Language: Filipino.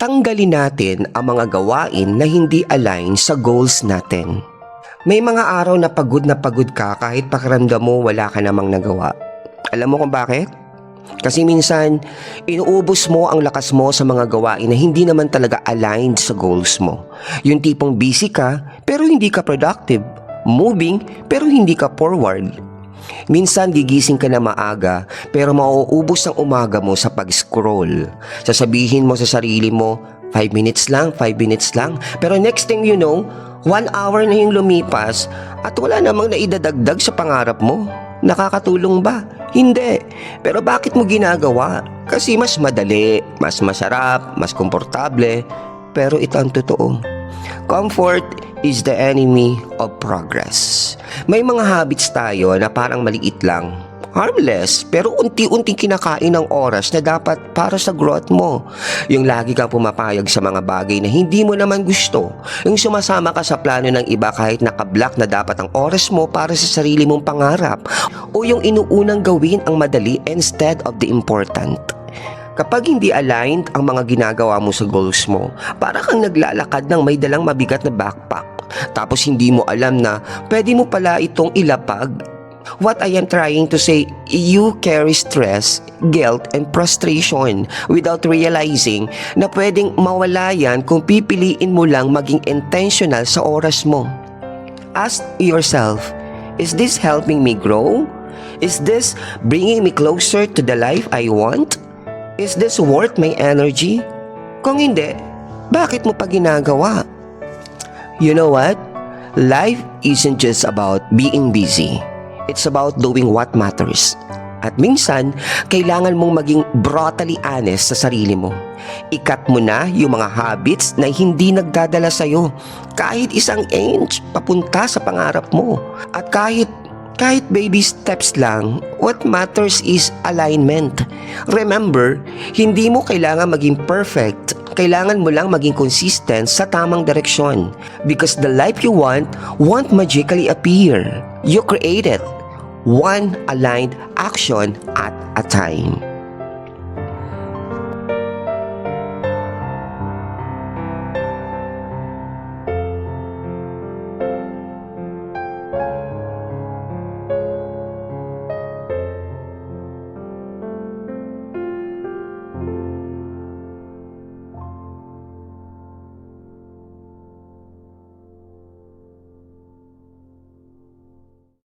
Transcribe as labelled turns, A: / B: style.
A: Tanggalin natin ang mga gawain na hindi align sa goals natin. May mga araw na pagod ka kahit pakiramdam mo wala ka namang nagawa. Alam mo kung bakit? Kasi minsan, inuubos mo ang lakas mo sa mga gawain na hindi naman talaga aligned sa goals mo. Yung tipong busy ka pero hindi ka productive, moving pero hindi ka forward. Minsan gigising ka na maaga pero mauubos ang umaga mo sa pag-scroll. Sasabihin mo sa sarili mo, 5 minutes lang, 5 minutes lang. Pero next thing you know, 1 hour na yung lumipas at wala namang naidadagdag sa pangarap mo. Nakakatulong ba? Hindi. Pero bakit mo ginagawa? Kasi mas madali, mas masarap, mas komportable. Pero ito ang totoo. Comfort is the enemy of progress. May mga habits tayo na parang maliit lang, harmless, pero unti-unting kinakain ng oras na dapat para sa growth mo. Yung lagi kang pumapayag sa mga bagay na hindi mo naman gusto. Yung sumasama ka sa plano ng iba kahit nakablock na dapat ang oras mo para sa sarili mong pangarap. O yung inuunang gawin ang madali instead of the important. Kapag hindi aligned ang mga ginagawa mo sa goals mo, para kang naglalakad ng may dalang mabigat na backpack. Tapos hindi mo alam na pwede mo pala itong ilapag. What I am trying to say, you carry stress, guilt, and frustration without realizing na pwedeng mawala yan kung pipiliin mo lang maging intentional sa oras mo. Ask yourself, is this helping me grow? Is this bringing me closer to the life I want? Is this worth my energy? Kung hindi, bakit mo pa ginagawa? You know what? Life isn't just about being busy. It's about doing what matters. At minsan, kailangan mong maging brutally honest sa sarili mo. Ikat mo na yung mga habits na hindi nagdadala sa'yo. Kahit 1 inch papunta sa pangarap mo. At kahit baby steps lang, what matters is alignment. Remember, hindi mo kailangan maging perfect. Kailangan mo lang maging consistent sa tamang direksyon. Because the life you want won't magically appear. You create it. One aligned action at a time.